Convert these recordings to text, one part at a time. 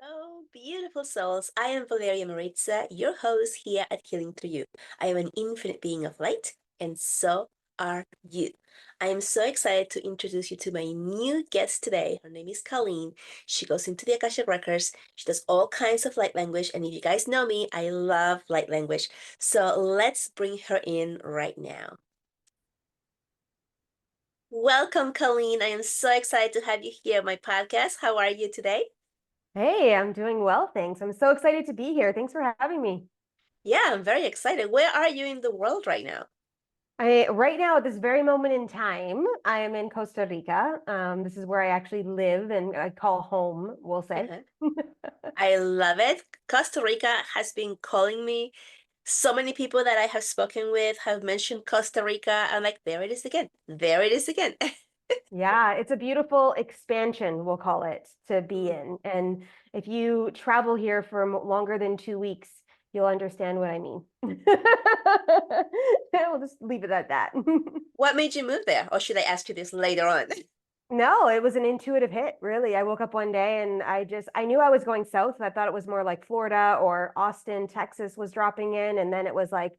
Oh, beautiful souls. I am Valeria Maritza, your host here at Healing Through You. I am an infinite being of light, and so are you. I am so excited to introduce you to my new guest today. Her name is Colleen. She goes into the Akashic Records. She does all kinds of light language, and if you guys know me, I love light language. So let's bring her in right now. Welcome, Colleen. I am so excited to have you here on my podcast. How are you today? Hey, I'm doing well, thanks. I'm so excited to be here. Thanks for having me. Yeah, I'm very excited. Where are you in the world right now? Right now, at this very moment in time, I am in Costa Rica. This is where I actually live and I call home, we'll say. Uh-huh. I love it. Costa Rica has been calling me. So many people that I have spoken with have mentioned Costa Rica. I'm like, there it is again. There it is again. Yeah, it's a beautiful expansion, we'll call it, to be Mm. in. And if you travel here for longer than 2 weeks, you'll understand what I mean. We'll just leave it at that. What made you move there? Or should I ask you this later on? No, it was an intuitive hit, really. I woke up one day and I knew I was going south. I thought it was more like Florida or Austin, Texas was dropping in. And then it was like,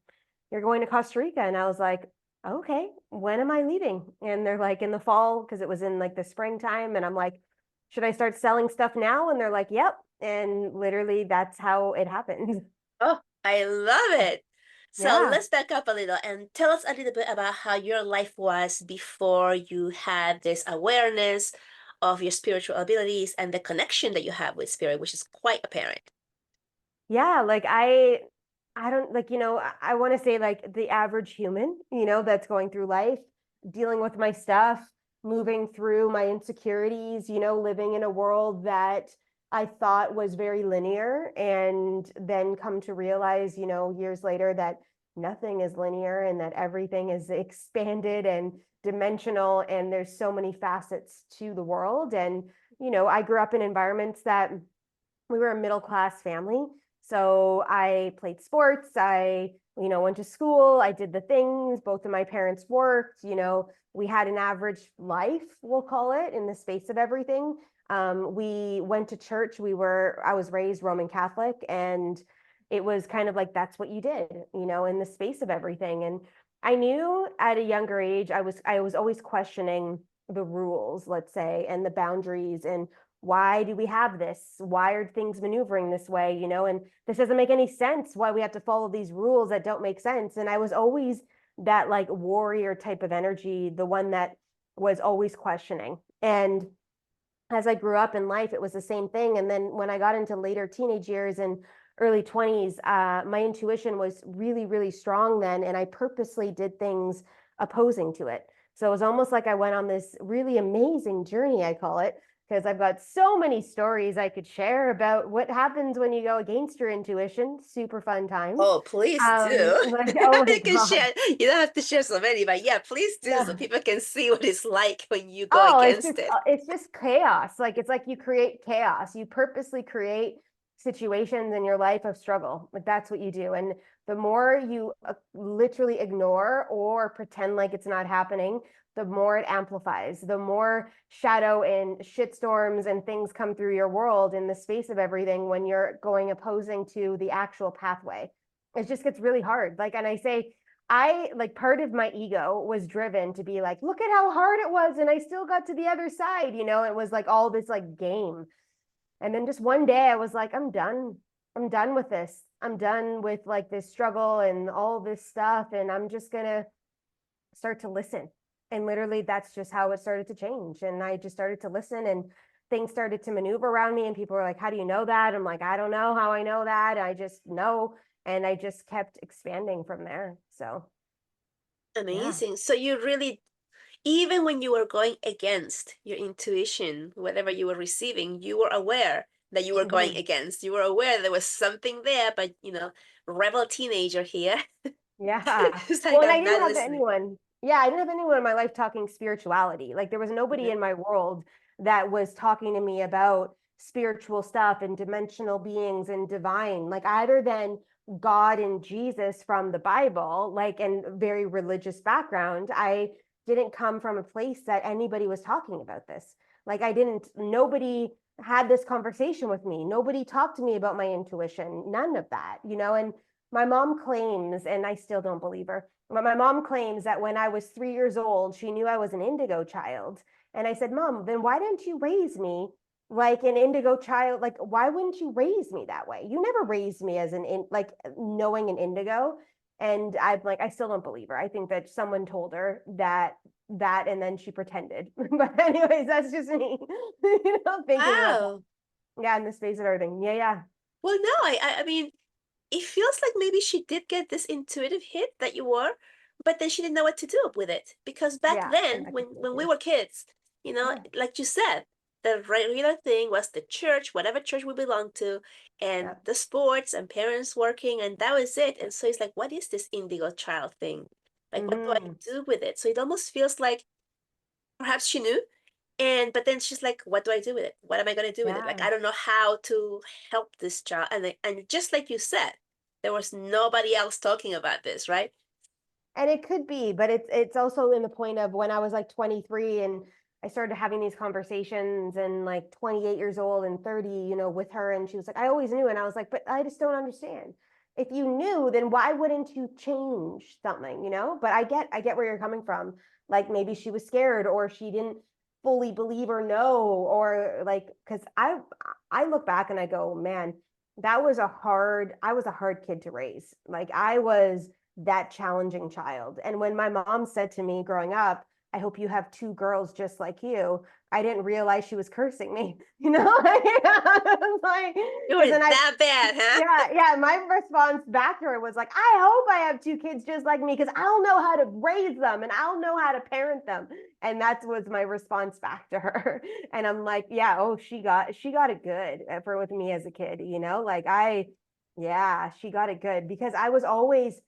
you're going to Costa Rica. And I was like, okay, when am I leaving? And they're like, in the fall, because it was in like the springtime. And I'm like, should I start selling stuff now? And they're like, yep. And literally, that's how it happened. Oh, I love it. So Yeah. let's back up a little and tell us a little bit about how your life was before you had this awareness of your spiritual abilities and the connection that you have with spirit, which is quite apparent. Yeah, like I don't like, I want to say like the average human, that's going through life, dealing with my stuff, moving through my insecurities, living in a world that I thought was very linear and then come to realize, years later that nothing is linear and that everything is expanded and dimensional and there's so many facets to the world. And, I grew up in environments that we were a middle class family. So I played sports. I, went to school. I did the things. Both of my parents worked. We had an average life, we'll call it, in the space of everything. We went to church. I was raised Roman Catholic, and it was kind of like that's what you did, in the space of everything. And I knew at a younger age, I was always questioning the rules, let's say, and the boundaries and why do we have this? Why are things maneuvering this way? And this doesn't make any sense why we have to follow these rules that don't make sense. And I was always that like warrior type of energy, the one that was always questioning. And as I grew up in life, it was the same thing. And then when I got into later teenage years and early 20s, my intuition was really, really strong then. And I purposely did things opposing to it. So it was almost like I went on this really amazing journey, I call it, because I've got so many stories I could share about what happens when you go against your intuition. Super fun times. Oh, please do. Like, oh my You can God. share, you don't have to share so many, but yeah, please do so Yeah. people can see what it's like when you go Oh, against it. it's just chaos. Like it's like you create chaos. You purposely create situations in your life of struggle. Like that's what you do. And the more you literally ignore or pretend like it's not happening, the more it amplifies. The more shadow and shitstorms and things come through your world in the space of everything when you're going opposing to the actual pathway. It just gets really hard. Like, and I say I like part of my ego was driven to be like, look at how hard it was. And I still got to the other side, it was like all this like game. And then just one day I was like, I'm done. I'm done with this. I'm done with like this struggle and all this stuff. And I'm just going to start to listen. And literally that's just how it started to change. And I just started to listen and things started to maneuver around me. And people were like, how do you know that? I'm like, I don't know how I know that. I just know. And I just kept expanding from there. So yeah. Amazing. So you really, even when you were going against your intuition, whatever you were receiving, you were aware that you were going Mhm. against. You were aware there was something there, but rebel teenager here. Yeah. It's like Well, and I I'm didn't not have listening. anyone. Yeah, I didn't have anyone in my life talking spirituality. Like there was nobody Mhm. in my world that was talking to me about spiritual stuff and dimensional beings and divine, like other than God and Jesus from the Bible, like and very religious background. I didn't come from a place that anybody was talking about this. Like I didn't, nobody had this conversation with me. Nobody talked to me about my intuition, none of that, and my mom claims, and I still don't believe her, but my mom claims that when I was 3 years old, she knew I was an indigo child. And I said, Mom, then why didn't you raise me like an indigo child? Like, why wouldn't you raise me that way? You never raised me as like knowing an indigo. And I'm like, I still don't believe her. I think that someone told her that and then she pretended. But anyways, that's just me, thinking about that. Wow. Yeah, in the space of everything. Yeah, yeah. Well, no, I mean, it feels like maybe she did get this intuitive hit that you were, but then she didn't know what to do with it. Because back Yeah, then, and that when could be it when we too. were kids, Yeah. like you said, the regular thing was the church, whatever church we belonged to, and Yeah. the sports and parents working, and that was it. And so it's like, what is this indigo child thing? Like, what do I Hmm. do with it? So it almost feels like perhaps she knew, and but then she's like, what do I do with it? What am I going to do with it? Like, Yeah. I don't know how to help this child. And just like you said, there was nobody else talking about this, right? And it could be, but it's also in the point of when I was like 23 and I started having these conversations and like 28 years old and 30, with her. And she was like, I always knew. And I was like, but I just don't understand. If you knew, then why wouldn't you change something, But I get where you're coming from. Like maybe she was scared or she didn't fully believe or know, or like, because I look back and I go, man, I was a hard kid to raise. Like I was that challenging child. And when my mom said to me growing up, I hope you have two girls just like you, I didn't realize she was cursing me, like, You because were then that bad, huh? yeah, yeah, my response back to her was like, I hope I have two kids just like me because I'll know how to raise them and I'll know how to parent them. And that was my response back to her. And I'm like, yeah, oh, she got it good for with me as a kid, like yeah, she got it good because I was always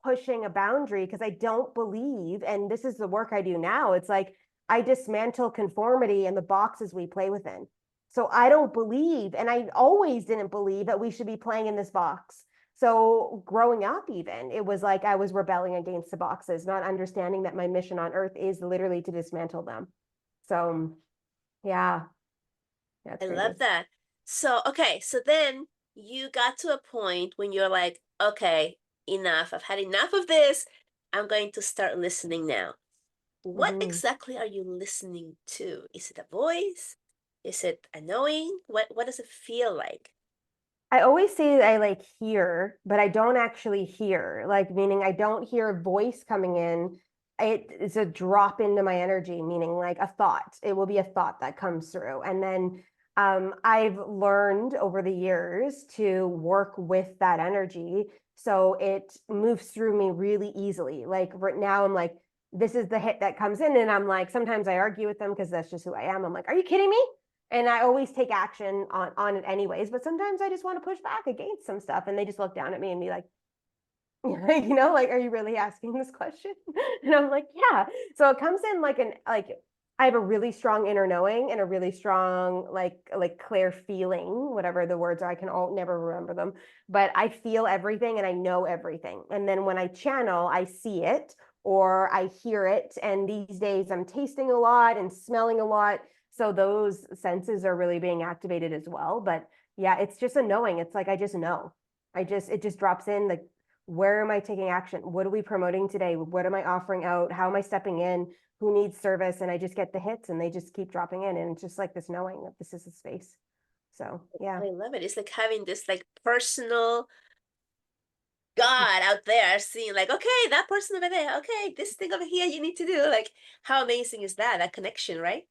pushing a boundary because I don't believe, and this is the work I do now. It's like I dismantle conformity and the boxes we play within. So I don't believe, and I always didn't believe that we should be playing in this box. So growing up, even, it was like I was rebelling against the boxes, not understanding that my mission on earth is literally to dismantle them. So yeah, that's I crazy. love that. So, okay, so then you got to a point when you're like, okay, enough. I've had enough of this. I'm going to start listening now. What Mhm. exactly are you listening to? Is it a voice? Is it a knowing? What does it feel like? I always say I like hear, but I don't actually hear, like meaning I don't hear a voice coming in. It is a drop into my energy, meaning like a thought. It will be a thought that comes through. And then I've learned over the years to work with that energy. So it moves through me really easily. Like right now, I'm like, this is the hit that comes in. And I'm like, sometimes I argue with them because that's just who I am. I'm like, are you kidding me? And I always take action on it anyways. But sometimes I just want to push back against some stuff, and they just look down at me and be like, like, are you really asking this question? And I'm like, yeah. So it comes in like I have a really strong inner knowing and a really strong like clear feeling, whatever the words are. I can all never remember them, but I feel everything and I know everything. And then when I channel, I see it or I hear it. And these days I'm tasting a lot and smelling a lot. So those senses are really being activated as well. But yeah, it's just a knowing. It's like I just know. It just drops in like where am I taking action? What are we promoting today? What am I offering out? How am I stepping in? Who needs service? And I just get the hits and they just keep dropping in. And it's just like this knowing that this is a space. So yeah. I love it. It's like having this like personal God out there seeing like, okay, that person over there, okay, this thing over here you need to do. Like, how amazing is that? That connection, right?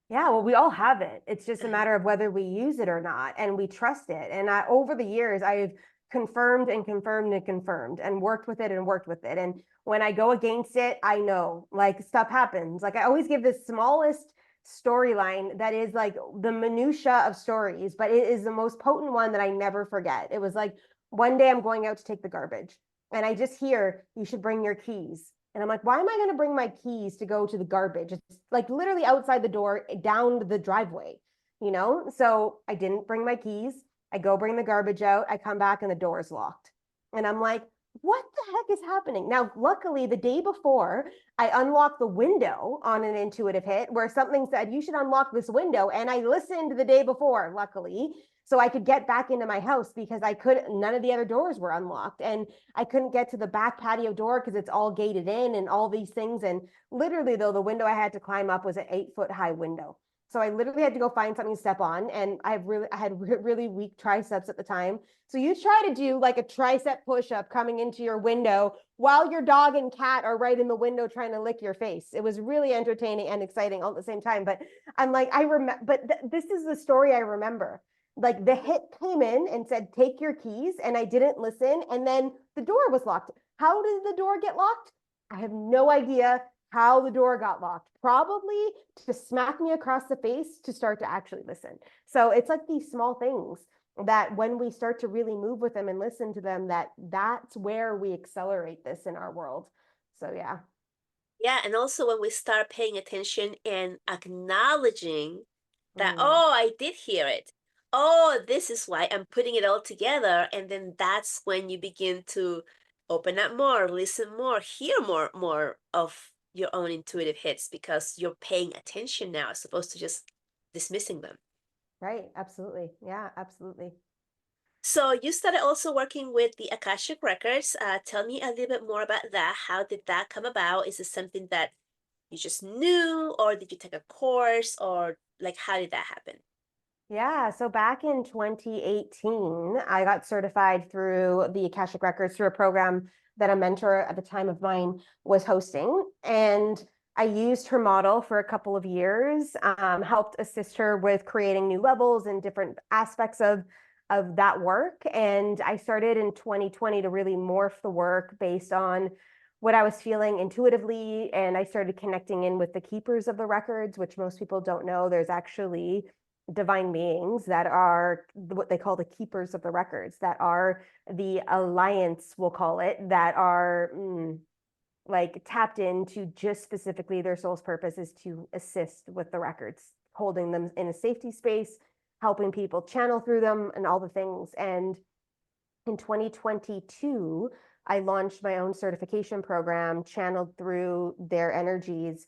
Yeah, well, we all have it. It's just a matter of whether we use it or not, and we trust it. And over the years, I've confirmed and confirmed and confirmed, and worked with it and worked with it. And when I go against it, I know like stuff happens. Like I always give the smallest storyline that is like the minutia of stories, but it is the most potent one that I never forget. It was like one day I'm going out to take the garbage, and I just hear you should bring your keys. And I'm like, why am I going to bring my keys to go to the garbage? It's like literally outside the door, down the driveway. So I didn't bring my keys. I go bring the garbage out. I come back and the door is locked. And I'm like, what the heck is happening? Now, luckily, the day before, I unlocked the window on an intuitive hit where something said, you should unlock this window. And I listened the day before, luckily, so I could get back into my house because I couldn't, none of the other doors were unlocked. And I couldn't get to the back patio door because it's all gated in and all these things. And literally, though, the window I had to climb up was an 8 foot high window. So I literally had to go find something to step on. And I had really weak triceps at the time. So you try to do like a tricep push-up coming into your window while your dog and cat are right in the window trying to lick your face. It was really entertaining and exciting all at the same time. But I'm like, I remember, but this is the story I remember. Like the hit came in and said, take your keys. And I didn't listen. And then the door was locked. How did the door get locked? I have no idea how the door got locked. Probably to smack me across the face to start to actually listen. So it's like these small things that when we start to really move with them and listen to them, that's where we accelerate this in our world. So yeah. Yeah, and also when we start paying attention and acknowledging that, Mm, oh, I did hear it. Oh, this is why I'm putting it all together. And then that's when you begin to open up more, listen more, hear more of your own intuitive hits because you're paying attention now as opposed to just dismissing them. right. Absolutely. Yeah, absolutely. So you started also working with the Akashic Records. Tell me a little bit more about that. How did that come about? Is it something that you just knew, or did you take a course, or like how did that happen? Yeah, so back in 2018, I got certified through the Akashic Records through a program that a mentor at the time of mine was hosting. And I used her model for a couple of years, helped assist her with creating new levels and different aspects of that work. And I started in 2020 to really morph the work based on what I was feeling intuitively. And I started connecting in with the keepers of the records, which most people don't know. There's actually divine beings that are what they call the keepers of the records, that are the alliance, we'll call it, that are like tapped into just specifically their soul's purpose is to assist with the records, holding them in a safety space, helping people channel through them and all the things. And in 2022, I launched my own certification program, channeled through their energies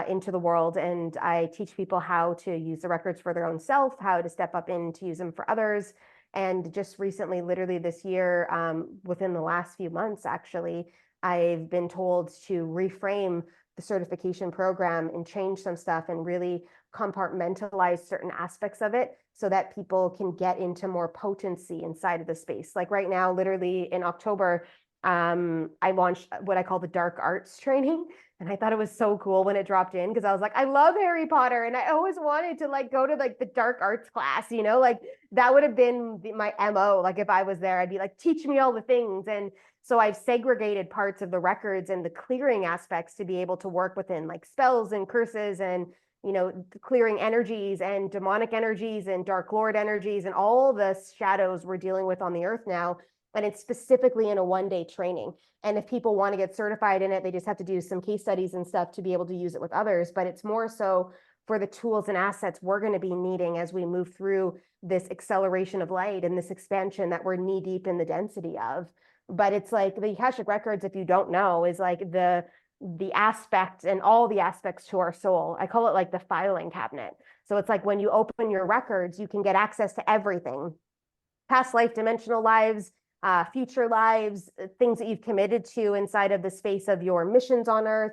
into the world. And I teach people how to use the records for their own self, how to step up in to use them for others. And just recently, literally this year, within the last few months, actually, I've been told to reframe the certification program and change some stuff and really compartmentalize certain aspects of it so that people can get into more potency inside of the space. Like right now, literally in October, I launched what I call the dark arts training. And I thought it was so cool when it dropped in because I was like, I love Harry Potter. And I always wanted to like go to like the dark arts class, you know, like that would have been my MO. Like if I was there, I'd be like, teach me all the things. And so I've segregated parts of the records and the clearing aspects to be able to work within like spells and curses and clearing energies and demonic energies and dark lord energies and all the shadows we're dealing with on the earth now. And it's specifically in a 1 day training. And if people want to get certified in it, they just have to do some case studies and stuff to be able to use it with others. But it's more so for the tools and assets we're going to be needing as we move through this acceleration of light and this expansion that we're knee deep in the density of. But it's like the Akashic Records, if you don't know, is like the aspect and all the aspects to our soul. I call it like the filing cabinet. So it's like when you open your records, you can get access to everything, past life, dimensional lives, future lives, things that you've committed to inside of the space of your missions on earth,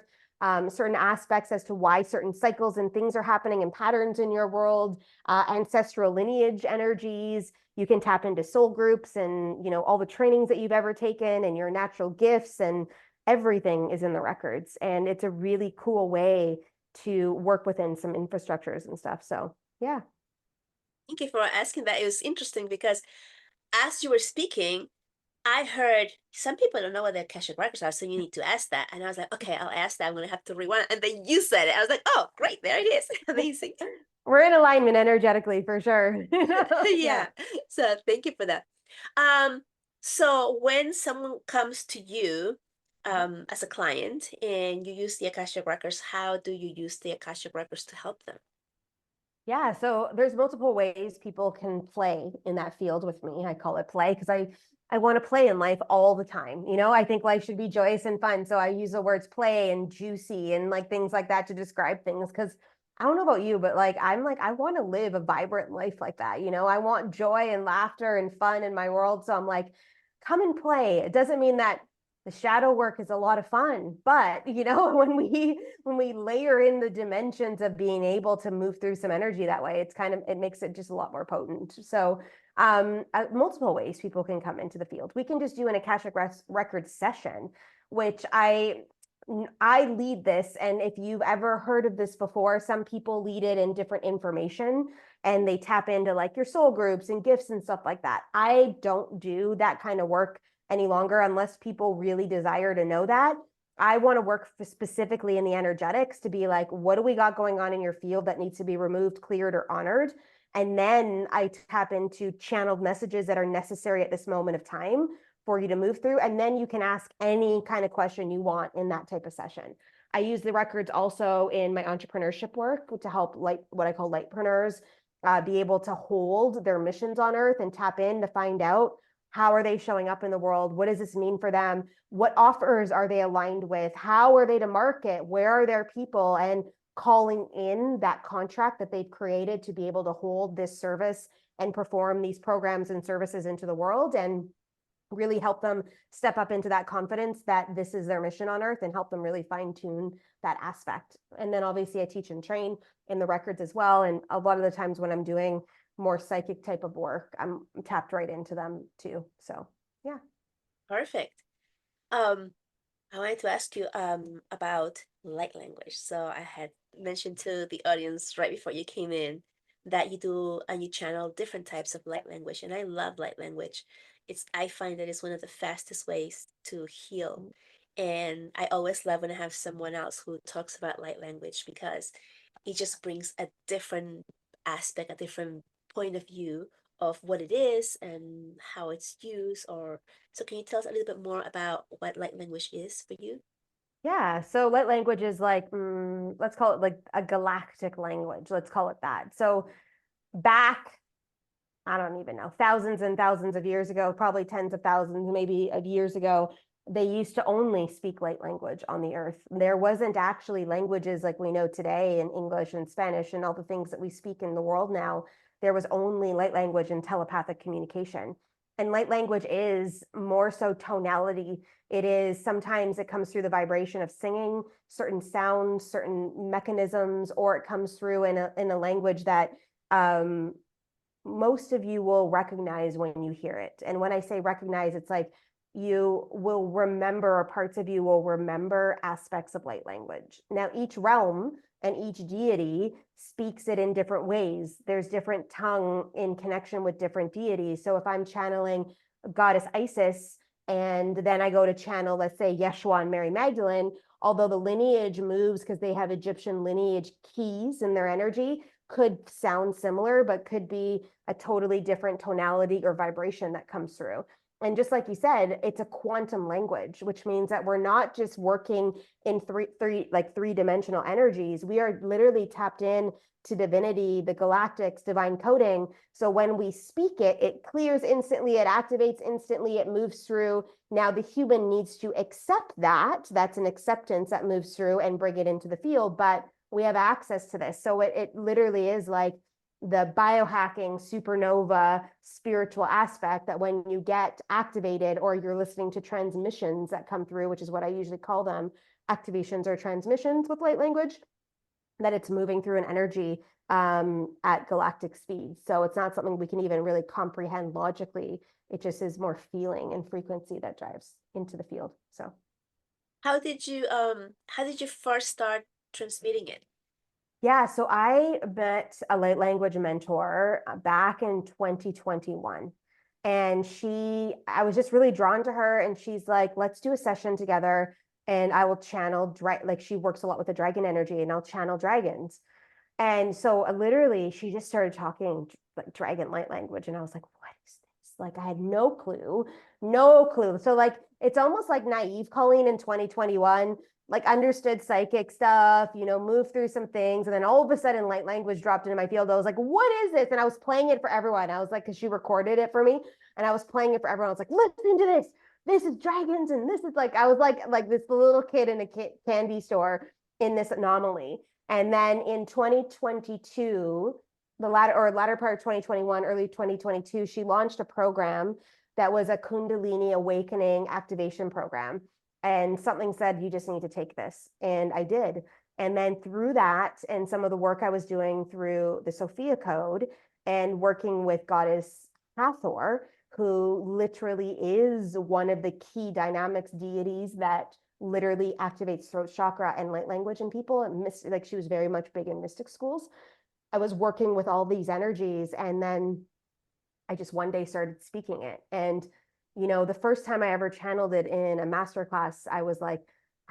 certain aspects as to why certain cycles and things are happening and patterns in your world, ancestral lineage energies. You can tap into soul groups and all the trainings that you've ever taken and your natural gifts, and everything is in the records. And it's a really cool way to work within some infrastructures and stuff. So yeah. Thank you for asking that. It was interesting because as you were speaking, I heard some people don't know what the Akashic Records are, so you need to ask that. And I was like, okay, I'll ask that. I'm going to have to rewind. And then you said it. I was like, oh, great. There it is. Amazing. We're in alignment energetically for sure. Yeah. Yeah. So thank you for that. Um, so when someone comes to you as a client and you use the Akashic Records, how do you use the Akashic Records to help them? Yeah, so there's multiple ways people can play in that field with me. I call it play because I want to play in life all the time. I think life should be joyous and fun. So I use the words play and juicy and like things like that to describe things. Because I don't know about you, but like I'm like, I want to live a vibrant life like that. I want joy and laughter and fun in my world. So I'm like, come and play. It doesn't mean that the shadow work is a lot of fun, but when we layer in the dimensions of being able to move through some energy that way, it makes it just a lot more potent. So multiple ways people can come into the field. We can just do an Akashic Records session, which I lead this. And if you've ever heard of this before, some people lead it in different information and they tap into like your soul groups and gifts and stuff like that. I don't do that kind of work any longer unless people really desire to know that. I want to work specifically in the energetics to be like, what do we got going on in your field that needs to be removed, cleared, or honored? And then I tap into channeled messages that are necessary at this moment of time for you to move through. And then you can ask any kind of question you want in that type of session. I use the records also in my entrepreneurship work to help what I call lightpreneurs be able to hold their missions on earth and tap in to find out how are they showing up in the world? What does this mean for them? What offers are they aligned with? How are they to market? Where are their people? And calling in that contract that they've created to be able to hold this service and perform these programs and services into the world and really help them step up into that confidence that this is their mission on earth and help them really fine tune that aspect. And then obviously I teach and train in the records as well. And a lot of the times when I'm doing more psychic type of work, I'm tapped right into them too. So yeah. Perfect. I wanted to ask you about light language. So I had mentioned to the audience right before you came in that you do and you channel different types of light language, and I love light language. I find that it's one of the fastest ways to heal. And I always love when I have someone else who talks about light language because it just brings a different aspect, a different point of view of what it is and how it's used. Or so can you tell us a little bit more about what light language is for you? Yeah, so light language is like, let's call it like a galactic language. Let's call it that. So back, I don't even know, thousands and thousands of years ago, probably tens of thousands, maybe of years ago, they used to only speak light language on the earth. There wasn't actually languages like we know today in English and Spanish and all the things that we speak in the world now. There was only light language and telepathic communication. And light language is more so tonality. Sometimes it comes through the vibration of singing, certain sounds, certain mechanisms, or it comes through in a language that most of you will recognize when you hear it. And when I say recognize, it's like you will remember, or parts of you will remember aspects of light language. Now, each realm and each deity speaks it in different ways. There's different tongue in connection with different deities. So if I'm channeling goddess Isis, and then I go to channel, let's say, Yeshua and Mary Magdalene, although the lineage moves because they have Egyptian lineage keys in their energy, could sound similar, but could be a totally different tonality or vibration that comes through. And just like you said, it's a quantum language, which means that we're not just working in three-dimensional energies. We are literally tapped in to divinity, the galactics, divine coding. So when we speak it, it clears instantly, it activates instantly, it moves through. Now the human needs to accept that. That's an acceptance that moves through and bring it into the field. But we have access to this. So it literally is like the biohacking supernova spiritual aspect that when you get activated or you're listening to transmissions that come through, which is what I usually call them, activations or transmissions with light language, that it's moving through an energy at galactic speed. So it's not something we can even really comprehend logically. It just is more feeling and frequency that drives into the field. So How did you first start transmitting it? yeah, so I met a light language mentor back in 2021. And I was just really drawn to her. And she's like, let's do a session together and I will channel, like she works a lot with the dragon energy and I'll channel dragons. And so literally she just started talking like dragon light language. And I was like, what is this? Like I had no clue, no clue. So like, it's almost like naive Colleen in 2021, like understood psychic stuff, moved through some things. And then all of a sudden, light language dropped into my field. I was like, what is this? And I was playing it for everyone. I was like, because she recorded it for me. And I was playing it for everyone. I was like, listen to this. This is dragons. And this is like, I was like this little kid in a candy store in this anomaly. And then in 2022, the latter part of 2021, early 2022, she launched a program that was a Kundalini awakening activation program. And something said, you just need to take this. And I did. And then through that, and some of the work I was doing through the Sophia Code and working with Goddess Hathor, who literally is one of the key dynamics deities that literally activates throat chakra and light language in people. And like she was very much big in mystic schools. I was working with all these energies, and then I just one day started speaking it. And, the first time I ever channeled it in a master class, I was like,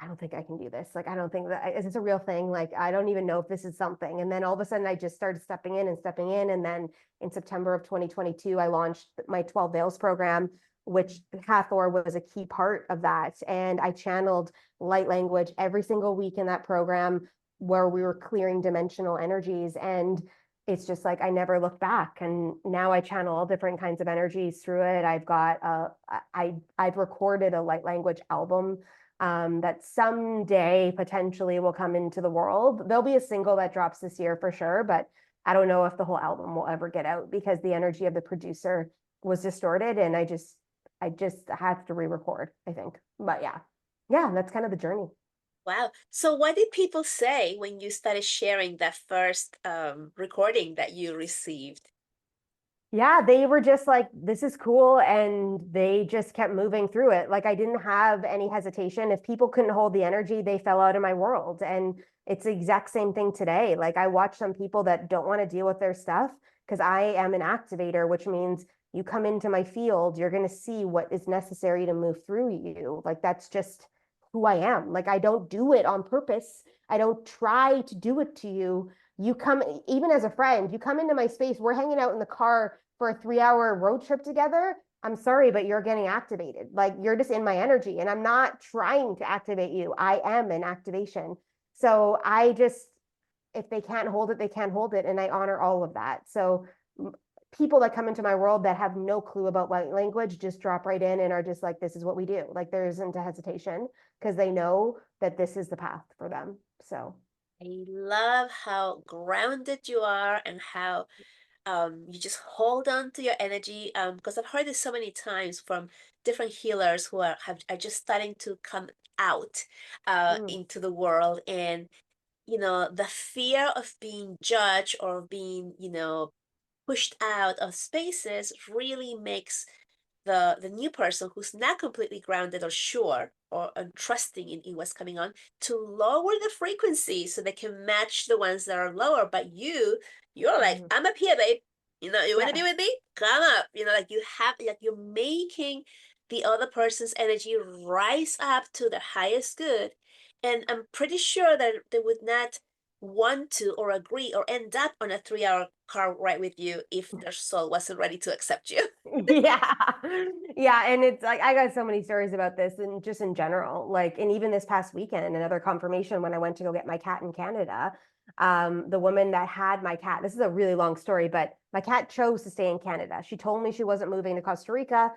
I don't think I can do this. Like, I don't think that is this a real thing. Like, I don't even know if this is something. And then all of a sudden I just started stepping in and stepping in. And then in September of 2022, I launched my 12 Veils program, which Hathor was a key part of that. And I channeled light language every single week in that program where we were clearing dimensional energies. And it's just like I never looked back. And now I channel all different kinds of energies through it. I've recorded a light language album that someday potentially will come into the world. There'll be a single that drops this year for sure, but I don't know if the whole album will ever get out because the energy of the producer was distorted, and I just have to re-record, I think. But yeah, that's kind of the journey. Wow. So what did people say when you started sharing that first recording that you received? Yeah, they were just like, this is cool. And they just kept moving through it. Like I didn't have any hesitation. If people couldn't hold the energy, they fell out of my world. And it's the exact same thing today. Like I watch some people that don't want to deal with their stuff because I am an activator, which means you come into my field, you're going to see what is necessary to move through you. Like that's just who I am. Like I don't do it on purpose. I don't try to do it to you. You come, even as a friend, you come into my space, we're hanging out in the car for a 3 hour road trip together. I'm sorry, but you're getting activated. Like you're just in my energy, and I'm not trying to activate you. I am an activation. So I just, if they can't hold it, they can't hold it. And I honor all of that. So people that come into my world that have no clue about light language just drop right in and are just like, this is what we do. Like there isn't a hesitation because they know that this is the path for them. So I love how grounded you are and how you just hold on to your energy. Because I've heard this so many times from different healers who are just starting to come out mm, into the world, and the fear of being judged or being pushed out of spaces really makes the new person who's not completely grounded or sure or trusting in what's coming on to lower the frequency so they can match the ones that are lower. But you're like, mm, I'm up here, babe. You want to yeah. be with me? Come up. Like you have, like you're making the other person's energy rise up to the highest good. And I'm pretty sure that they would not want to or agree or end up on a 3 hour car ride with you if their soul wasn't ready to accept you. Yeah. Yeah. And it's like, I got so many stories about this and just in general, like, and even this past weekend, another confirmation when I went to go get my cat in Canada, the woman that had my cat, this is a really long story, but my cat chose to stay in Canada. She told me she wasn't moving to Costa Rica.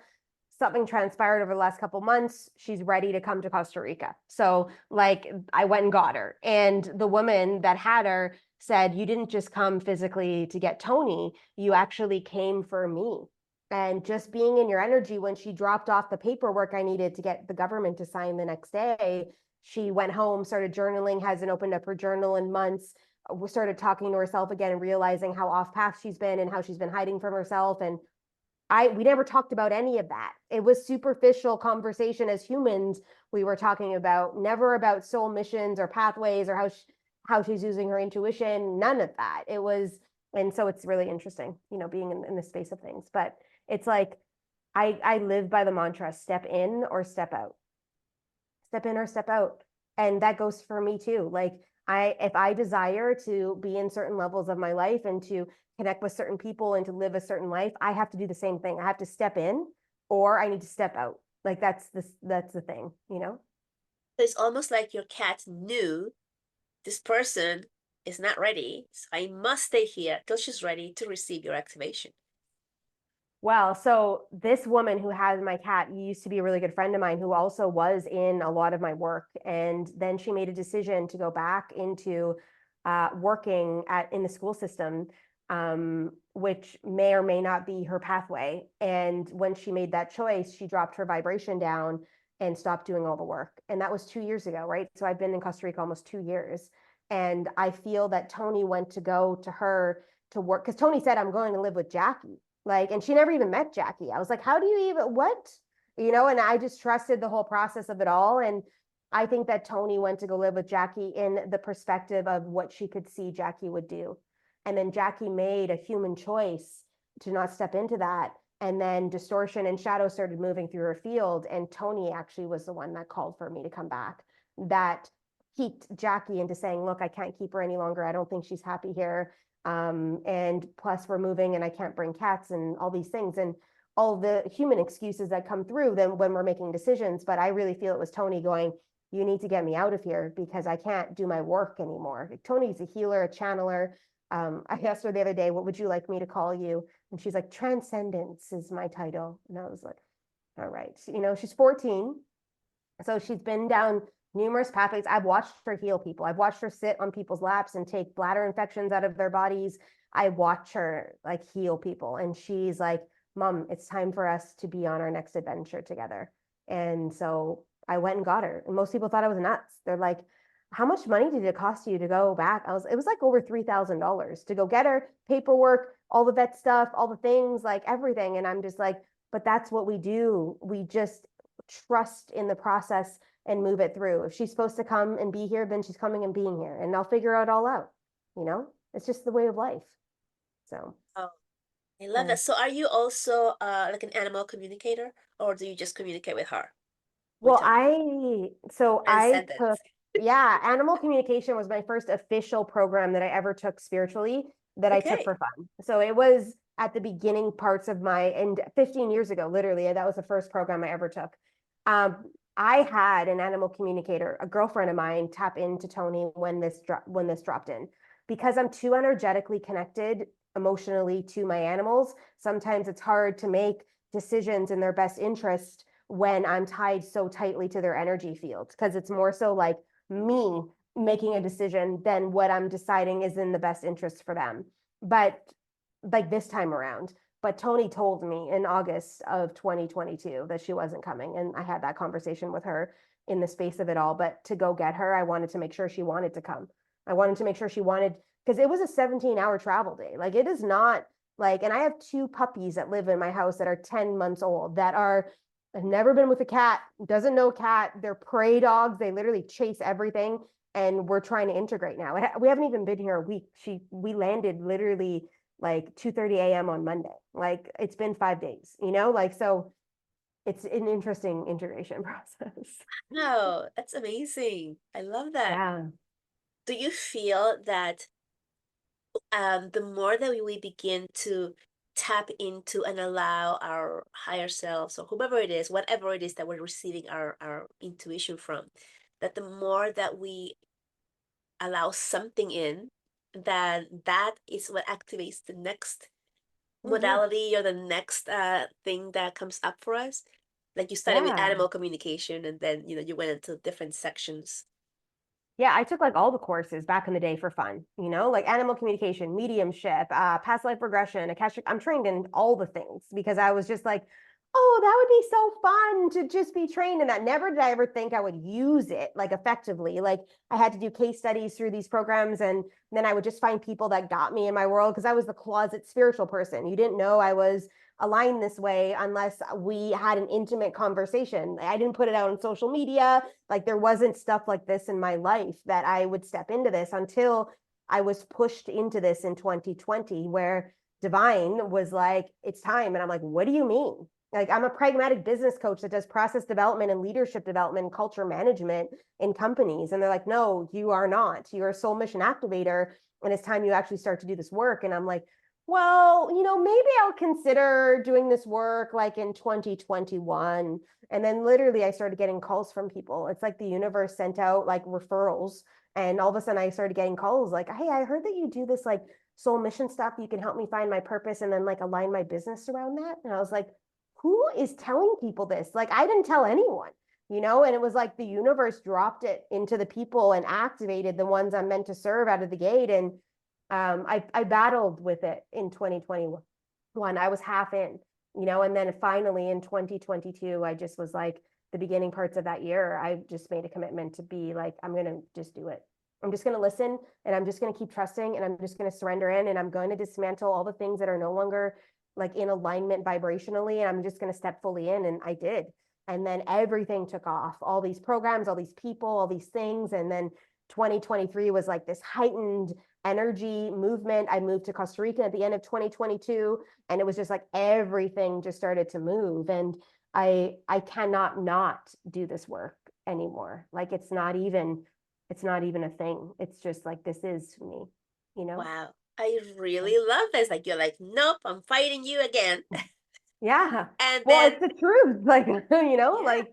Something transpired over the last couple months. She's ready to come to Costa Rica. So like I went and got her. And the woman that had her said, you didn't just come physically to get Tony, you actually came for me. And just being in your energy, when she dropped off the paperwork I needed to get the government to sign the next day, she went home, started journaling, hasn't opened up her journal in months, started talking to herself again and realizing how off path she's been and how she's been hiding from herself. And we never talked about any of that. It was superficial conversation as humans we were talking about, never about soul missions or pathways or how she's using her intuition, none of that. It was, and so it's really interesting, being in the space of things. But it's like I live by the mantra, step in or step out. Step in or step out. And that goes for me too. Like if I desire to be in certain levels of my life and to connect with certain people and to live a certain life, I have to do the same thing. I have to step in or I need to step out. Like that's the thing. So it's almost like your cat knew this person is not ready, so I must stay here till she's ready to receive your activation. Well, so this woman who has my cat used to be a really good friend of mine who also was in a lot of my work. And then she made a decision to go back into working in the school system, which may or may not be her pathway. And when she made that choice, she dropped her vibration down and stopped doing all the work. And that was 2 years ago, right? So I've been in Costa Rica almost 2 years. And I feel that Tony went to go to her to work because Tony said, I'm going to live with Jackie. Like, and she never even met Jackie. I was like, how do you even, what? And I just trusted the whole process of it all. And I think that Tony went to go live with Jackie in the perspective of what she could see Jackie would do. And then Jackie made a human choice to not step into that. And then distortion and shadow started moving through her field. And Tony actually was the one that called for me to come back. That piqued Jackie into saying, look, I can't keep her any longer. I don't think she's happy here. And plus we're moving and I can't bring cats and all these things and all the human excuses that come through then when we're making decisions. But I really feel it was Tony going, you need to get me out of here because I can't do my work anymore. Tony's a healer, a channeler. I asked her the other day, what would you like me to call you? And she's like, Transcendence is my title. And I was like, all right. She's 14. So she's been down numerous pathways. I've watched her heal people. I've watched her sit on people's laps and take bladder infections out of their bodies. I watch her like heal people. And she's like, Mom, it's time for us to be on our next adventure together. And so I went and got her. And most people thought I was nuts. They're like, how much money did it cost you to go back? It was like over $3,000 to go get her, paperwork, all the vet stuff, all the things, like everything. And I'm just like, but that's what we do. We just trust in the process and move it through. If she's supposed to come and be here, then she's coming and being here, and I'll figure it all out. It's just the way of life. So, Oh, I love yeah. that. So are you also like an animal communicator, or do you just communicate with her, with Well, Tony? I Transcendence. took, yeah, animal communication was my first official program that I ever took spiritually that I took Okay. for fun. So it was at the beginning parts of and 15 years ago, literally, that was the first program I ever took. I had an animal communicator, a girlfriend of mine, tap into Tony when this dropped in. Because I'm too energetically connected emotionally to my animals, sometimes it's hard to make decisions in their best interest when I'm tied so tightly to their energy field, because it's more so like me making a decision than what I'm deciding is in the best interest for them. But like this time around, but Tony told me in August of 2022 that she wasn't coming. And I had that conversation with her in the space of it all. But to go get her, I wanted to make sure she wanted to come. I wanted to make sure she wanted, because it was a 17-hour travel day. Like it is not like, and I have two puppies that live in my house that are 10 months old that are have never been with a cat, doesn't know cat. They're prey dogs. They literally chase everything. And we're trying to integrate now. We haven't even been here a week. We landed literally like 2:30 a.m. on Monday. Like it's been 5 days, like so it's an interesting integration process. No, that's amazing. I love that. Yeah. Do you feel that the more that we begin to tap into and allow our higher selves or whoever it is, whatever it is that we're receiving our intuition from, that the more that we allow something in, that is what activates the next Hmm. modality or the next thing that comes up for us? Like you started with Yeah. animal communication and then you went into different sections. Yeah, I took like all the courses back in the day for fun, like animal communication, mediumship, past life regression, akashic. I'm trained in all the things because I was just like, oh, that would be so fun to just be trained in that. Never did I ever think I would use it like effectively. Like I had to do case studies through these programs, and then I would just find people that got me in my world because I was the closet spiritual person. You didn't know I was aligned this way unless we had an intimate conversation. I didn't put it out on social media. Like there wasn't stuff like this in my life that I would step into this until I was pushed into this in 2020, where Divine was like, it's time. And I'm like, what do you mean? Like, I'm a pragmatic business coach that does process development and leadership development and culture management in companies. And they're like, no, you are not. You're a soul mission activator. And it's time you actually start to do this work. And I'm like, well, maybe I'll consider doing this work like in 2021. And then literally I started getting calls from people. It's like the universe sent out like referrals. And all of a sudden I started getting calls like, hey, I heard that you do this like soul mission stuff. You can help me find my purpose and then like align my business around that. And I was like, who is telling people this? Like, I didn't tell anyone, and it was like the universe dropped it into the people and activated the ones I'm meant to serve out of the gate. And I battled with it in 2021. I was half in, and then finally in 2022, I just was like, the beginning parts of that year, I just made a commitment to be like, I'm going to just do it. I'm just going to listen and I'm just going to keep trusting and I'm just going to surrender in and I'm going to dismantle all the things that are no longer like in alignment vibrationally. And I'm just going to step fully in. And I did. And then everything took off, all these programs, all these people, all these things. And then 2023 was like this heightened energy movement. I moved to Costa Rica at the end of 2022 and it was just like everything just started to move. And I cannot not do this work anymore. Like it's not even a thing. It's just like this is me, you know? Wow. I really love this. Like you're like, nope, I'm fighting you again. Yeah. And Well, then, it's the truth. Like, yeah, like,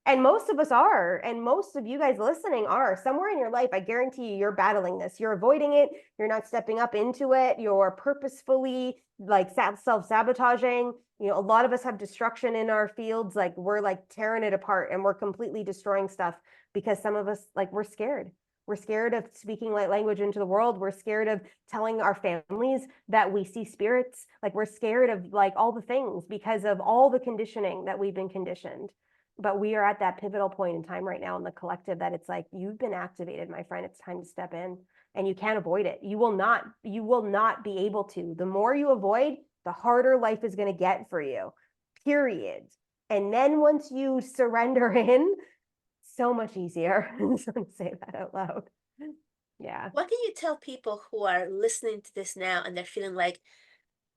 and most of us are, and most of you guys listening are somewhere in your life. I guarantee you, you're battling this. You're avoiding it. You're not stepping up into it. You're purposefully like self-sabotaging. A lot of us have destruction in our fields. Like we're like tearing it apart and we're completely destroying stuff because some of us like we're scared. We're scared of speaking light language into the world. We're scared of telling our families that we see spirits. Like we're scared of like all the things because of all the conditioning that we've been conditioned. But we are at that pivotal point in time right now in the collective that it's like, you've been activated, my friend. It's time to step in and you can't avoid it. You will not be able to. The more you avoid, the harder life is going to get for you, period. And then once you surrender in, so much easier. I just want to say that out loud. Yeah. what can you tell people who are listening to this now and they're feeling like,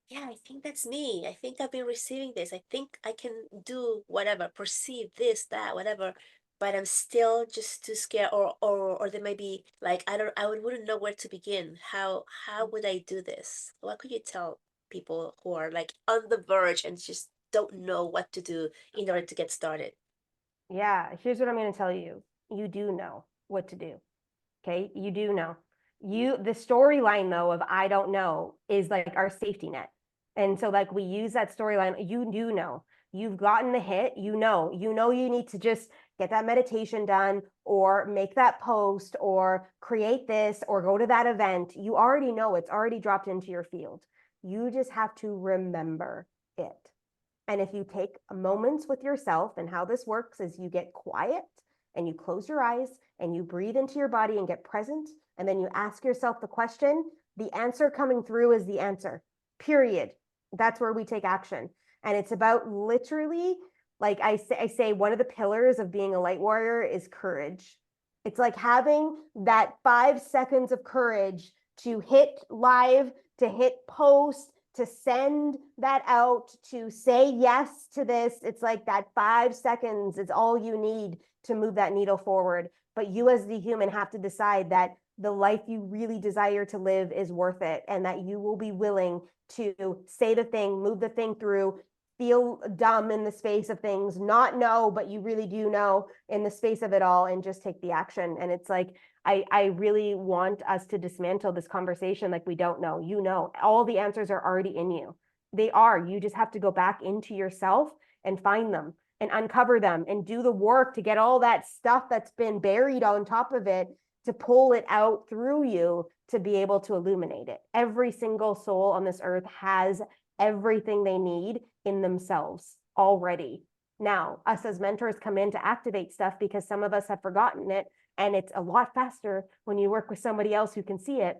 yeah, I think that's me. I think I've been receiving this. I think I can do whatever, perceive this, that, whatever, but I'm still just too scared or they may be like, I wouldn't know where to begin. How would I do this? What could you tell people who are like on the verge and just don't know what to do in order to get started? Yeah. Here's what I'm going to tell you. You do know what to do. Okay. You do know. The storyline though of I don't know is like our safety net. And so like we use that storyline. You do know. You've gotten the hit. You need to just get that meditation done or make that post or create this or go to that event. You already know it's already dropped into your field. You just have to remember it. And if you take moments with yourself, and how this works is you get quiet and you close your eyes and you breathe into your body and get present. And then you ask yourself the question, the answer coming through is the answer, period. That's where we take action. And it's about literally, like I say, one of the pillars of being a light warrior is courage. It's like having that 5 seconds of courage to hit live, to hit post, to send that out, to say yes to this. It's like that 5 seconds is all you need to move that needle forward. But you as the human have to decide that the life you really desire to live is worth it and that you will be willing to say the thing, move the thing through, feel dumb in the space of things, not know, but you really do know in the space of it all and just take the action. And it's like, I really want us to dismantle this conversation like we don't know. All the answers are already in you. They are. You just have to go back into yourself and find them and uncover them and do the work to get all that stuff that's been buried on top of it, to pull it out through you to be able to illuminate it. Every single soul on this earth has everything they need in themselves already. Now, us as mentors come in to activate stuff because some of us have forgotten it. And it's a lot faster when you work with somebody else who can see it.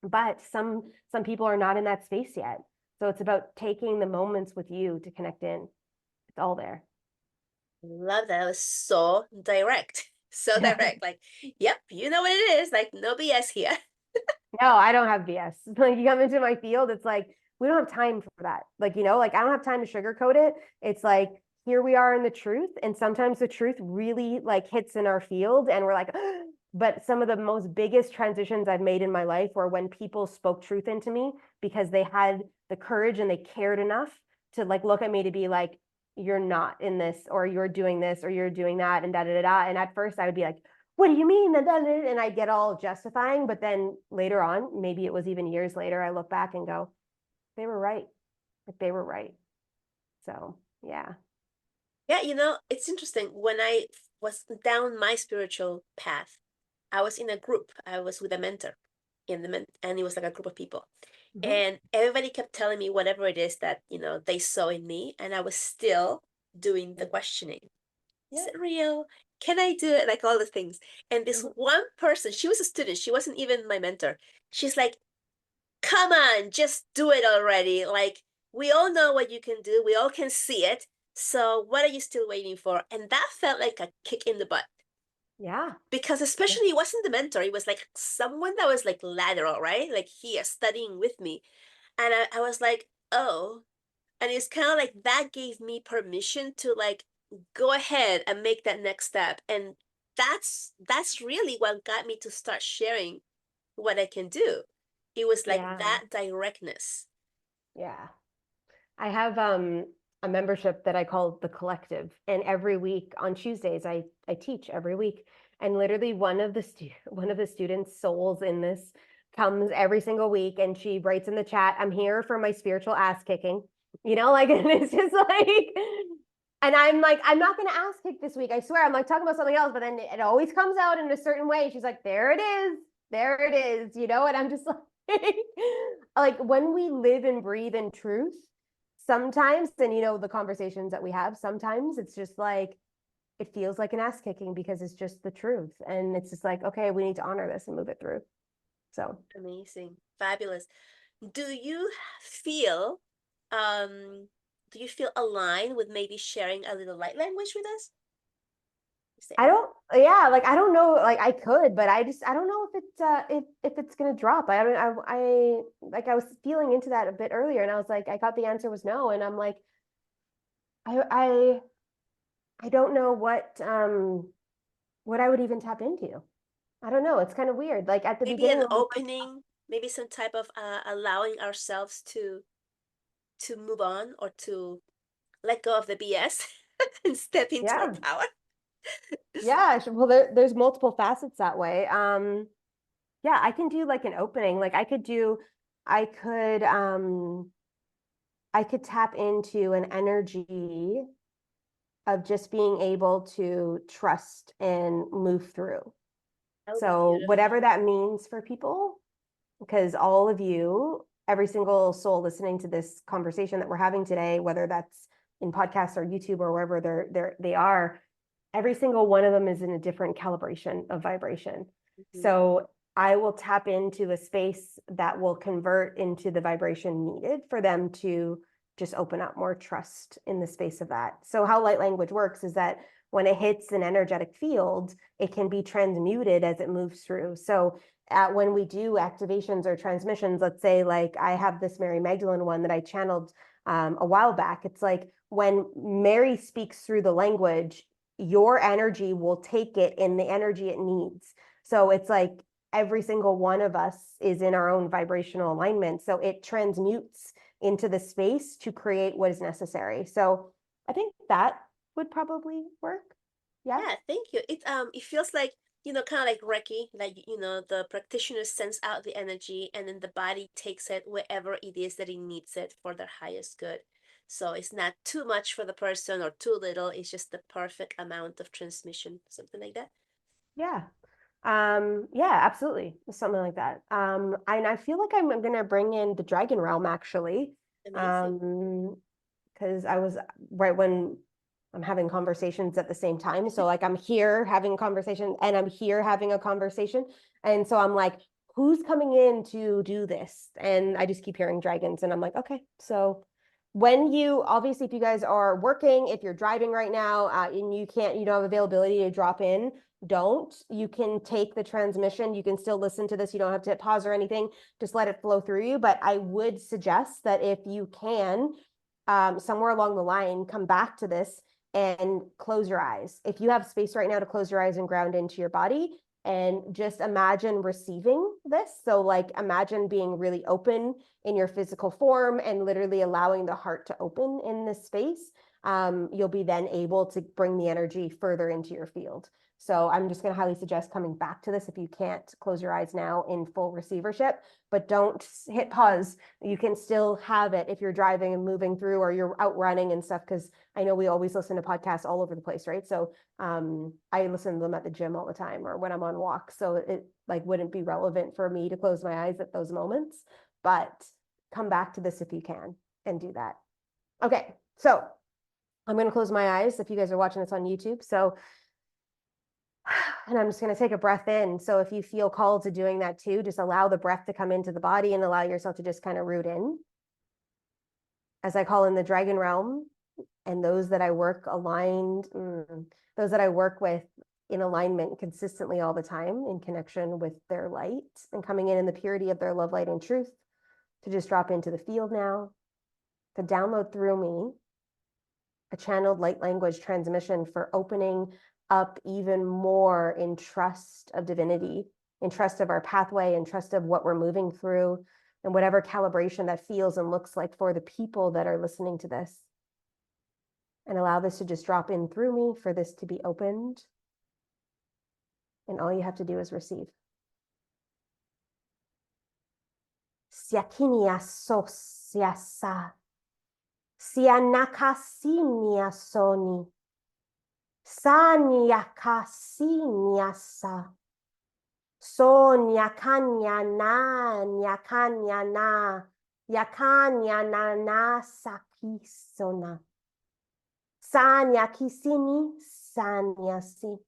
But some people are not in that space yet. So it's about taking the moments with you to connect in. It's all there. Love that. It was so direct. So direct. Like, yep, you know what it is. Like, no BS here. No, I don't have BS. Like you come into my field, it's like we don't have time for that. Like, like I don't have time to sugarcoat it. It's like here we are in the truth. And sometimes the truth really like hits in our field and we're like, But some of the most biggest transitions I've made in my life were when people spoke truth into me because they had the courage and they cared enough to like look at me to be like, you're not in this, or you're doing this, or you're doing that, and da da da da. And at first I would be like, what do you mean? And I get all justifying. But then later on, maybe it was even years later, I look back and go, they were right. Like they were right. So yeah. Yeah, it's interesting. When I was down my spiritual path, I was in a group. I was with a mentor and it was like a group of people. Mhm. And everybody kept telling me whatever it is that, they saw in me, and I was still doing the questioning. Is Yeah. it real? Can I do it? Like all the things. And this Mhm. one person, she was a student, she wasn't even my mentor. She's like, come on, just do it already. Like, we all know what you can do, we all can see it. So, what are you still waiting for? And that felt like a kick in the butt. Yeah. Because Yeah. especially it wasn't the mentor, it was like someone that was like lateral, right? Like here studying with me. And I was like, oh. And it's kind of like that gave me permission to like go ahead and make that next step. And that's really what got me to start sharing what I can do. It was like Yeah. that directness. Yeah. I have a membership that I call the collective. And every week on Tuesdays, I teach every week. And literally one of the students' souls in this comes every single week and she writes in the chat, I'm here for my spiritual ass kicking. Like, and it's just like, and I'm like, I'm not gonna ass kick this week. I swear, I'm like talking about something else, but then it always comes out in a certain way. She's like, there it is, there it is, and I'm just like when we live and breathe in truth, sometimes, and the conversations that we have, sometimes it's just like it feels like an ass kicking because it's just the truth. And it's just like, okay, we need to honor this and move it through. So Amazing. Fabulous. Do you feel um do you feel aligned with maybe sharing a little light language with us? Is there I any? don't, yeah, like I don't know, like I could, but I don't know if it's if it's gonna drop. I don't I like I was feeling into that a bit earlier and I was like, I got the answer was no. And I'm like, I I I don't know what I would even tap into. I don't know. It's kind of weird. Like at the Maybe beginning an when we first, opening, maybe some type of allowing ourselves to move on or to let go of the BS and step into our yeah, power. yeah. Well, there's multiple facets that way. Yeah, I can do like an opening. Like I could, I could tap into an energy of just being able to trust and move through. That would be So beautiful. whatever that means for people, because all of you, every single soul listening to this conversation that we're having today, whether that's in podcasts or YouTube or wherever they are, every single one of them is in a different calibration of vibration. Mhm. So I will tap into a space that will convert into the vibration needed for them to just open up more trust in the space of that. So how light language works is that when it hits an energetic field, it can be transmuted as it moves through. So when we do activations or transmissions, let's say like I have this Mary Magdalene one that I channeled a while back. It's like when Mary speaks through the language, your energy will take it in the energy it needs. So it's like every single one of us is in our own vibrational alignment. So it transmutes into the space to create what is necessary. So I think that would probably work. Yeah. Yeah, thank you. It feels like, kind of like Reiki, like the practitioner sends out the energy and then the body takes it wherever it is that it needs it for their highest good. So it's not too much for the person or too little, it's just the perfect amount of transmission, something like that. Yeah. Yeah, absolutely. Something like that. And I feel like I'm gonna bring in the Dragon Realm actually. Amazing. Um, because I was right when I'm having conversations at the same time. So like I'm here having a conversation and I'm here having a conversation. And so I'm like, who's coming in to do this? And I just keep hearing dragons and I'm like, okay. So when you obviously if you guys are working, if you're driving right now, and you don't have availability to drop in, don't. You can take the transmission. You can still listen to this. You don't have to hit pause or anything. Just let it flow through you. But I would suggest that if you can, somewhere along the line, come back to this and close your eyes. If you have space right now to close your eyes and ground into your body, and just imagine receiving this. So like imagine being really open in your physical form and literally allowing the heart to open in this space. You'll be then able to bring the energy further into your field. So I'm just going to highly suggest coming back to this if you can't close your eyes now in full receivership, but don't hit pause. You can still have it if you're driving and moving through or you're out running and stuff, because I know we always listen to podcasts all over the place, right? So I listen to them at the gym all the time or when I'm on walks. So it like wouldn't be relevant for me to close my eyes at those moments, but come back to this if you can and do that. Okay, so I'm going to close my eyes if you guys are watching this on YouTube. So and I'm just going to take a breath in. So if you feel called to doing that too, just allow the breath to come into the body and allow yourself to just kind of root in. As I call in the dragon realm, and those that I work aligned, those that I work with in alignment consistently all the time in connection with their light and coming in the purity of their love, light, and truth, to just drop into the field now, to download through me a channeled light language transmission for opening up even more in trust of divinity, in trust of our pathway, in trust of what we're moving through, and whatever calibration that feels and looks like for the people that are listening to this. And allow this to just drop in through me, for this to be opened. And all you have to do is receive. Siakinia sosiasa. Sianakasinia soni. Sanyakasiniasa. Sonyakanya na, nyakanya na. Yakanya na na sakisona. Sanya kisini, sanyasi.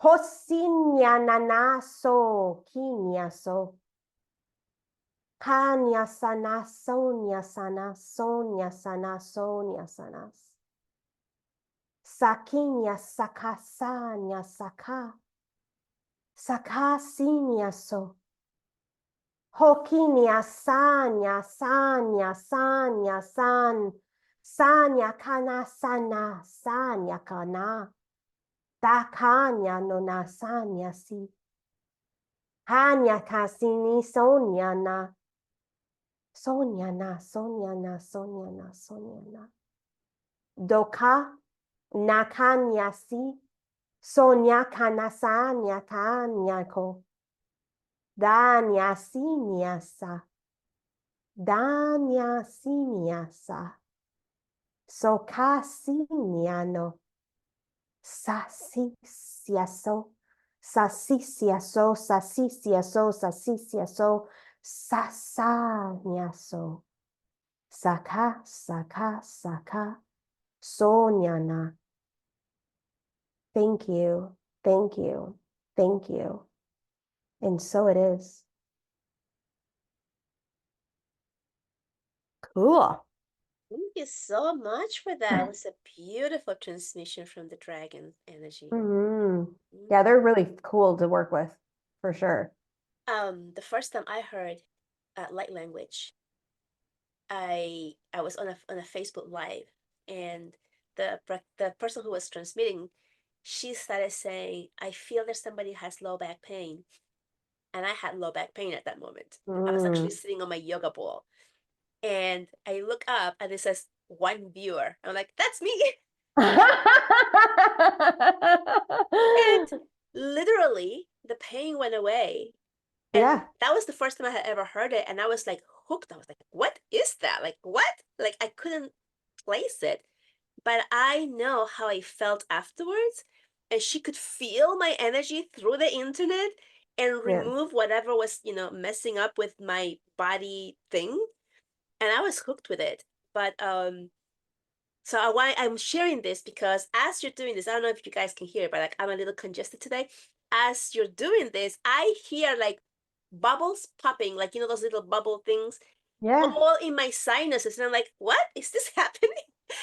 Hosinya nanaso, kinyaso. Kanya sana, sonya sana, sonya sana, sonya sanas. Sakinya sakasanya saka. Sakasinya so. Hokinya sanya, sanya, sanya, san. Sanya kana sana, sanya kana. Dakanya no na sanya si. Hanya kasini sonya na. Sonya na, sonya na, sonya na, sonya na. Doka nakanya si. Sonya kana sanya kanya ko. Danya sinyasa. Danya sinyasa. Sokasinyano. Sasisiaso. Sasisiaso. Sasisiaso. Sasisiaso. Sasanyaso. Saka, saka, saka. Sonyana. Thank you. Thank you. Thank you. And so it is. Cool. Thank you so much for that. It was a beautiful transmission from the dragon energy. Yeah, they're really cool to work with, for sure. The first time I heard light language, I was on a Facebook Live, and the person who was transmitting, she started saying, "I feel that somebody has low back pain," and I had low back pain at that moment. I was actually sitting on my yoga ball, and I look up and it says 1 viewer. I'm like, "That's me!" And literally, the pain went away. And Yeah. that was the first time I had ever heard it. And I was like hooked. I was like, what is that? Like, what? Like, I couldn't place it. But I know how I felt afterwards. And she could feel my energy through the internet and remove whatever was, messing up with my body thing. And I was hooked with it. But so I'm sharing this because as you're doing this, I don't know if you guys can hear, but like I'm a little congested today. As you're doing this, I hear like bubbles popping, like those little bubble things, all in my sinuses, and I'm like, what is this happening?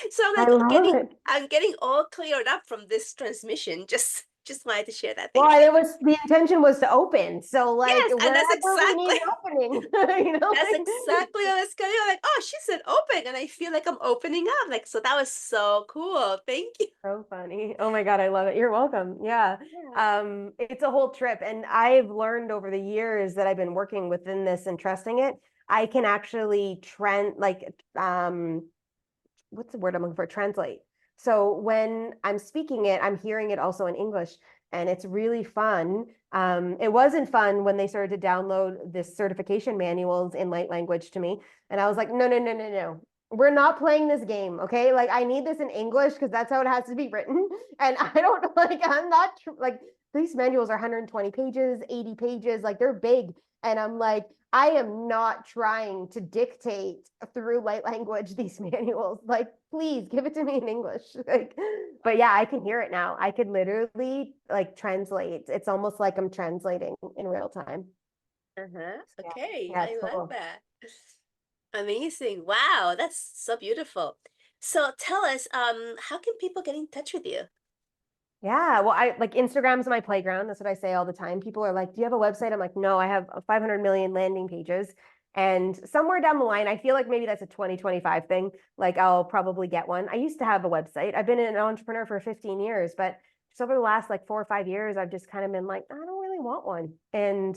So I'm like I'm getting all cleared up from this transmission. Just wanted to share that. Thank you. Well, the intention was to open. So like yes, and that's wherever we exactly need opening, that's exactly what I was going. I'm like, oh, she said open. open and I feel like I'm opening up. Like, so that was so cool. Thank you. So funny. Oh my God, I love it. You're welcome. Yeah. Yeah. It's a whole trip. And I've learned over the years that I've been working within this and trusting it, I can actually what's the word I'm looking for? Translate. So when I'm speaking it, I'm hearing it also in English, and it's really fun. It wasn't fun when they started to download this certification manuals in light language to me, and I was like, no, no, no, no, no. We're not playing this game, okay? Like I need this in English because that's how it has to be written. And I don't like I'm not like these manuals are 120 pages, 80 pages, like they're big. And I'm like, I am not trying to dictate through light language these manuals. Like, please give it to me in English. Like, but yeah, I can hear it now. I could literally like translate. It's almost like I'm translating in real time. Uh-huh. Yeah, Okay. yeah, I it's love cool. that. Amazing. Wow, that's so beautiful. So tell us, how can people get in touch with you? Yeah, well, I like Instagram's my playground. That's what I say all the time. People are like, "Do you have a website?" I'm like, "No, I have 500 million landing pages." And somewhere down the line, I feel like maybe that's a 2025 thing. Like I'll probably get one. I used to have a website. I've been an entrepreneur for 15 years, but just over the last like 4 or 5 years, I've just kind of been like, I don't really want one. And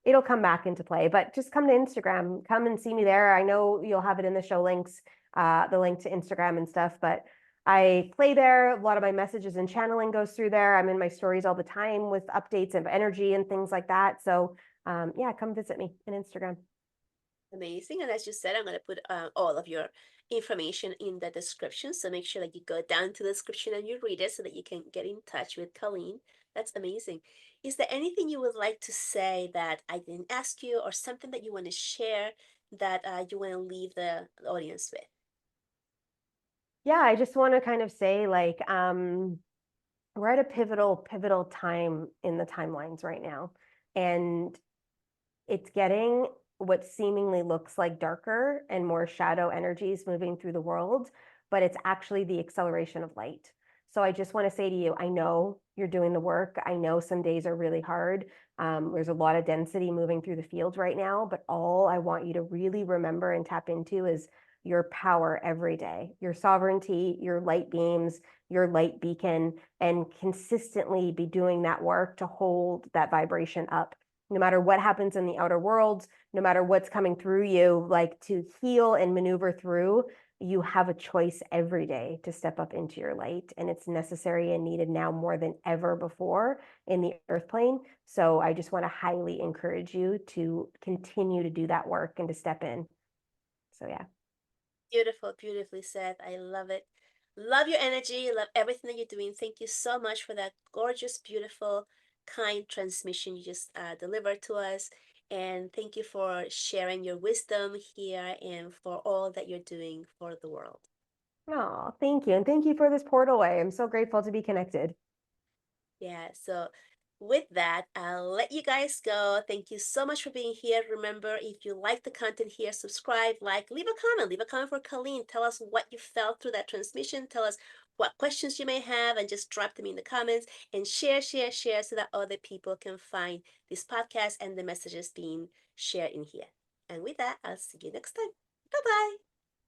it'll come back into play. But just come to Instagram, come and see me there. I know you'll have it in the show links, the link to Instagram and stuff, but I play there. A lot of my messages and channeling goes through there. I'm in my stories all the time with updates of energy and things like that. So yeah, come visit me on Instagram. Amazing. And as you said, I'm going to put all of your information in the description. So make sure that you go down to the description and you read it so that you can get in touch with Colleen. That's amazing. Is there anything you would like to say that I didn't ask you or something that you want to share that you want to leave the audience with? Yeah, I just want to kind of say like we're at a pivotal time in the timelines right now. And it's getting what seemingly looks like darker and more shadow energies moving through the world, but it's actually the acceleration of light. So I just want to say to you, I know you're doing the work. I know some days are really hard. There's a lot of density moving through the field right now, but all I want you to really remember and tap into is your power every day, your sovereignty, your light beams, your light beacon, and consistently be doing that work to hold that vibration up no matter what happens in the outer world, no matter what's coming through you, like to heal and maneuver through, you have a choice every day to step up into your light. And it's necessary and needed now more than ever before in the earth plane. So I just want to highly encourage you to continue to do that work and to step in. So yeah. Beautiful, beautifully said. I love it. Love your energy. Love everything that you're doing. Thank you so much for that gorgeous, beautiful, kind transmission you just delivered to us. And thank you for sharing your wisdom here and for all that you're doing for the world. Oh, thank you. And thank you for this portal way. I'm so grateful to be connected. Yeah, so with that, I'll let you guys go. Thank you so much for being here. Remember, if you like the content here, subscribe, like, leave a comment. Leave a comment for Colleen. Tell us what you felt through that transmission. Tell us what questions you may have and just drop them in the comments and share so that other people can find this podcast and the messages being shared in here. And with that, I'll see you next time. Bye bye.